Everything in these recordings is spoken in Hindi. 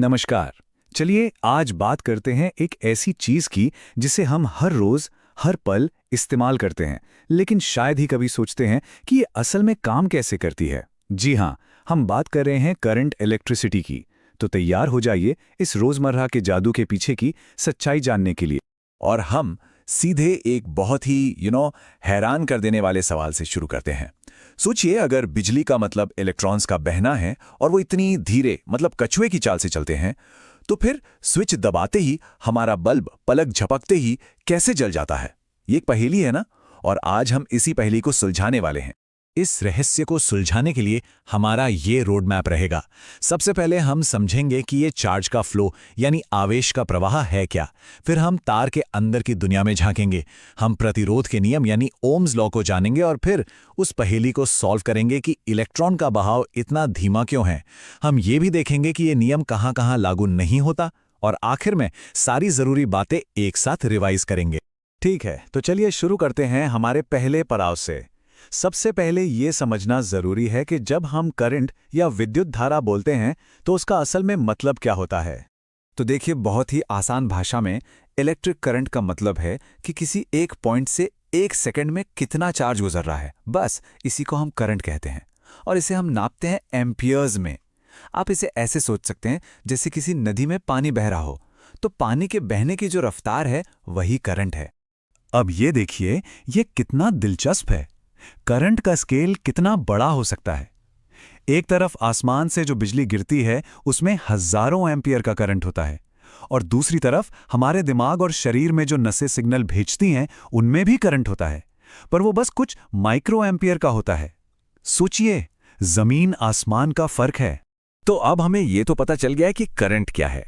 नमस्कार। चलिए आज बात करते हैं एक ऐसी चीज की जिसे हम हर रोज हर पल इस्तेमाल करते हैं, लेकिन शायद ही कभी सोचते हैं कि ये असल में काम कैसे करती है। जी हाँ, हम बात कर रहे हैं करंट इलेक्ट्रिसिटी की। तो तैयार हो जाइए इस रोजमर्रा के जादू के पीछे की सच्चाई जानने के लिए। और हम सीधे एक बहुत ही हैरान कर देने वाले सवाल से शुरू करते हैं। सोचिए, अगर बिजली का मतलब इलेक्ट्रॉन्स का बहना है और वो इतनी धीरे मतलब कछुए की चाल से चलते हैं, तो फिर स्विच दबाते ही हमारा बल्ब पलक झपकते ही कैसे जल जाता है? ये एक पहेली है ना। और आज हम इसी पहेली को सुलझाने वाले हैं। इस रहस्य को सुलझाने के लिए हमारा ये रोड मैप रहेगा। सबसे पहले हम समझेंगे कि ये चार्ज का फ्लो यानी आवेश का प्रवाह है क्या। फिर हम तार के अंदर की दुनिया में झांकेंगे। हम प्रतिरोध के नियम यानी ओम्स लॉ को जानेंगे और फिर उस पहेली को सॉल्व करेंगे कि इलेक्ट्रॉन का बहाव इतना धीमा क्यों है। हम ये भी देखेंगे कि ये नियम कहाँ कहाँ लागू नहीं होता। और आखिर में सारी जरूरी बातें एक साथ रिवाइज करेंगे। ठीक है, तो चलिए शुरू करते हैं हमारे पहले पड़ाव से। सबसे पहले ये समझना जरूरी है कि जब हम करंट या विद्युत धारा बोलते हैं तो उसका असल में मतलब क्या होता है। तो देखिए, बहुत ही आसान भाषा में इलेक्ट्रिक करंट का मतलब है कि किसी एक पॉइंट से एक सेकंड में कितना चार्ज गुजर रहा है। बस इसी को हम करंट कहते हैं और इसे हम नापते हैं एम्पियर्स में। आप इसे ऐसे सोच सकते हैं जैसे किसी नदी में पानी बह रहा हो, तो पानी के बहने की जो रफ्तार है वही करंट है। अब ये देखिए, ये कितना दिलचस्प है। करंट का स्केल कितना बड़ा हो सकता है। एक तरफ आसमान से जो बिजली गिरती है उसमें हजारों एम्पियर का करंट होता है, और दूसरी तरफ हमारे दिमाग और शरीर में जो नसें सिग्नल भेजती हैं उनमें भी करंट होता है, पर वो बस कुछ माइक्रो एम्पियर का होता है। सोचिए, जमीन आसमान का फर्क है। तो अब हमें ये तो पता चल गया है कि करंट क्या है,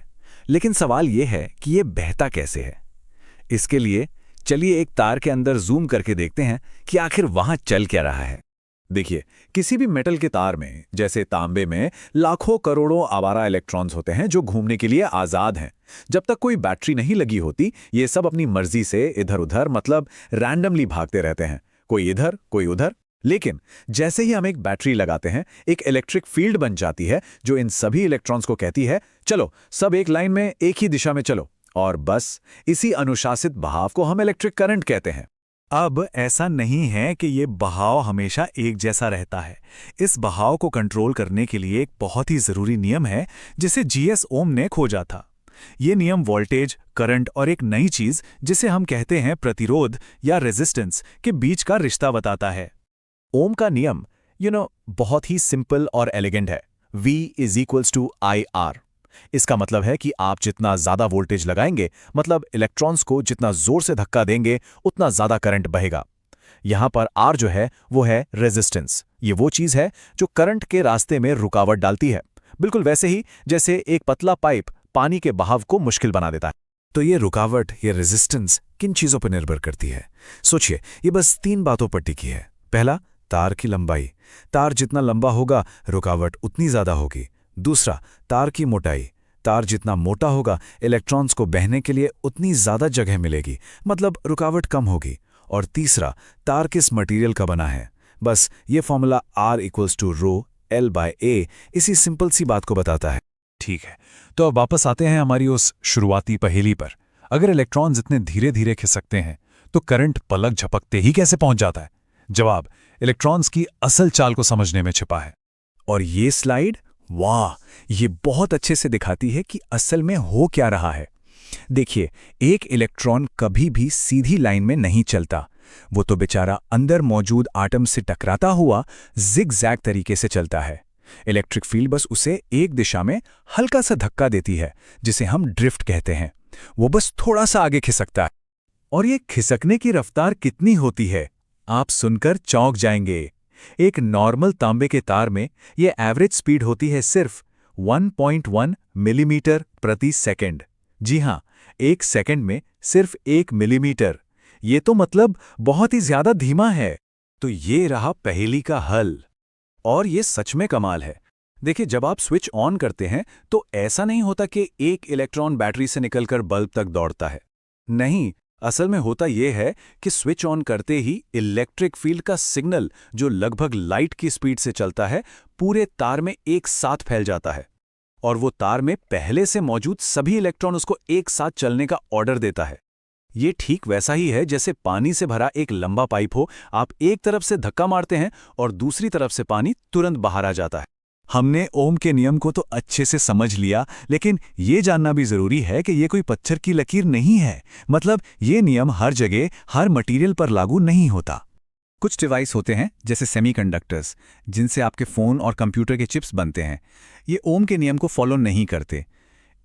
लेकिन सवाल ये है कि ये बहता कैसे है। इसके लिए चलिए एक तार के अंदर जूम करके देखते हैं कि आखिर वहां चल क्या रहा है। देखिए, किसी भी मेटल के तार में, जैसे तांबे में, लाखों करोड़ों आवारा इलेक्ट्रॉन्स होते हैं जो घूमने के लिए आजाद हैं। जब तक कोई बैटरी नहीं लगी होती, ये सब अपनी मर्जी से इधर उधर मतलब रैंडमली भागते रहते हैं, कोई इधर कोई उधर। लेकिन जैसे ही हम एक बैटरी लगाते हैं, एक इलेक्ट्रिक फील्ड बन जाती है जो इन सभी इलेक्ट्रॉन्स को कहती है, चलो सब एक लाइन में एक ही दिशा में चलो। और बस इसी अनुशासित बहाव को हम इलेक्ट्रिक करंट कहते हैं। अब ऐसा नहीं है कि ये बहाव हमेशा एक जैसा रहता है। इस बहाव को कंट्रोल करने के लिए एक बहुत ही जरूरी नियम है जिसे जीएस ओम ने खोजा था। ये नियम वोल्टेज, करंट और एक नई चीज जिसे हम कहते हैं प्रतिरोध या रेजिस्टेंस के बीच का रिश्ता बताता है। ओम का नियम बहुत ही सिंपल और एलिगेंट है। V = IR। इसका मतलब है कि आप जितना ज्यादा वोल्टेज लगाएंगे, मतलब इलेक्ट्रॉन्स को जितना जोर से धक्का देंगे, उतना ज्यादा करंट बहेगा। यहां पर R जो है वो है रेजिस्टेंस। ये वो चीज है जो करंट के रास्ते में रुकावट डालती है, बिल्कुल वैसे ही जैसे एक पतला पाइप पानी के बहाव को मुश्किल बना देता है। तो ये रुकावट, ये रेजिस्टेंस किन चीजों पर निर्भर करती है? सोचिए, ये बस 3 बातों पर टिकी है। पहला, तार की लंबाई। तार जितना लंबा होगा, रुकावट उतनी ज्यादा होगी। दूसरा, तार की मोटाई। तार जितना मोटा होगा, इलेक्ट्रॉन्स को बहने के लिए उतनी ज्यादा जगह मिलेगी, मतलब रुकावट कम होगी। और तीसरा, तार किस मटेरियल का बना है। बस ये फॉर्मूला R = ρL/A इसी सिंपल सी बात को बताता है। ठीक है, तो अब वापस आते हैं हमारी उस शुरुआती पहेली पर। अगर इलेक्ट्रॉन्स इतने धीरे धीरे खिसकते हैं तो करंट पलक झपकते ही कैसे पहुंच जाता है? जवाब इलेक्ट्रॉन्स की असल चाल को समझने में छिपा है। और ये स्लाइड, वाह, ये बहुत अच्छे से दिखाती है कि असल में हो क्या रहा है। देखिए, एक इलेक्ट्रॉन कभी भी सीधी लाइन में नहीं चलता। वो तो बेचारा अंदर मौजूद आटम से टकराता हुआ जिग-जैग तरीके से चलता है। इलेक्ट्रिक फील्ड बस उसे एक दिशा में हल्का सा धक्का देती है, जिसे हम ड्रिफ्ट कहते हैं। वो बस थोड़ा सा आगे खिसकता है। और ये खिसकने की रफ्तार कितनी होती है, आप सुनकर चौंक जाएंगे। एक नॉर्मल तांबे के तार में ये एवरेज स्पीड होती है सिर्फ 1.1 मिलीमीटर प्रति सेकंड। जी हां, एक सेकंड में सिर्फ 1 मिलीमीटर। ये तो मतलब बहुत ही ज्यादा धीमा है। तो ये रहा पहेली का हल। और ये सच में कमाल है। देखिए, जब आप स्विच ऑन करते हैं तो ऐसा नहीं होता कि एक इलेक्ट्रॉन बैटरी से निकलकर बल्ब तक दौड़ता है। नहीं, असल में होता यह है कि स्विच ऑन करते ही इलेक्ट्रिक फील्ड का सिग्नल, जो लगभग लाइट की स्पीड से चलता है, पूरे तार में एक साथ फैल जाता है। और वो तार में पहले से मौजूद सभी इलेक्ट्रॉन उसको एक साथ चलने का ऑर्डर देता है। ये ठीक वैसा ही है जैसे पानी से भरा एक लंबा पाइप हो, आप एक तरफ से धक्का मारते हैं और दूसरी तरफ से पानी तुरंत बाहर आ जाता है। हमने ओम के नियम को तो अच्छे से समझ लिया, लेकिन ये जानना भी जरूरी है कि ये कोई पत्थर की लकीर नहीं है। मतलब ये नियम हर जगह हर मटेरियल पर लागू नहीं होता। कुछ डिवाइस होते हैं जैसे सेमीकंडक्टर्स, जिनसे आपके फ़ोन और कंप्यूटर के चिप्स बनते हैं। ये ओम के नियम को फॉलो नहीं करते।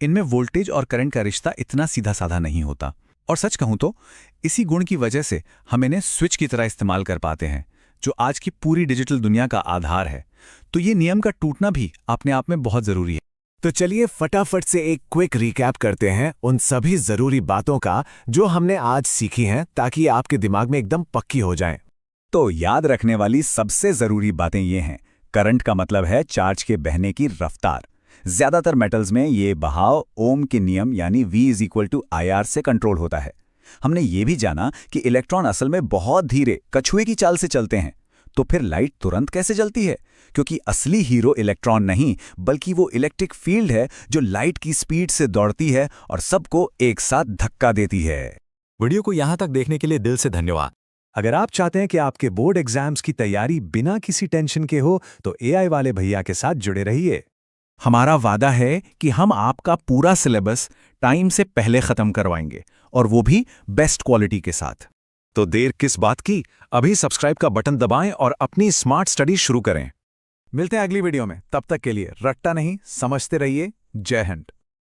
इनमें वोल्टेज और करंट का रिश्ता इतना सीधा साधा नहीं होता। और सच कहूँ तो इसी गुण की वजह से हम इन्हें स्विच की तरह इस्तेमाल कर पाते हैं, जो आज की पूरी डिजिटल दुनिया का आधार है। तो ये नियम का टूटना भी अपने आप में बहुत ज़रूरी है। तो चलिए फटाफट से एक क्विक रिकैप करते हैं उन सभी जरूरी बातों का जो हमने आज सीखी हैं, ताकि आपके दिमाग में एकदम पक्की हो जाएं। तो याद रखने वाली सबसे ज़रूरी बातें ये हैं। करंट का मतलब है चार्ज के बहने की रफ्तार। ज़्यादातर मेटल्स में ये बहाव ओम के नियम यानी V=IR से कंट्रोल होता है। हमने ये भी जाना कि इलेक्ट्रॉन असल में बहुत धीरे कछुए की चाल से चलते हैं। तो फिर लाइट तुरंत कैसे जलती है? क्योंकि असली हीरो इलेक्ट्रॉन नहीं, बल्कि वो इलेक्ट्रिक फील्ड है जो लाइट की स्पीड से दौड़ती है और सबको एक साथ धक्का देती है। वीडियो को यहाँ तक देखने के लिए दिल से धन्यवाद। अगर आप चाहते हैं कि आपके बोर्ड एग्जाम्स की तैयारी बिना किसी टेंशन के हो, तो AI वाले भैया के साथ जुड़े रहिए। हमारा वादा है कि हम आपका पूरा सिलेबस टाइम से पहले खत्म करवाएंगे, और वो भी बेस्ट क्वालिटी के साथ। तो देर किस बात की, अभी सब्सक्राइब का बटन दबाएं और अपनी स्मार्ट स्टडी शुरू करें। मिलते हैं अगली वीडियो में, तब तक के लिए रट्टा नहीं समझते रहिए। जय हिंद।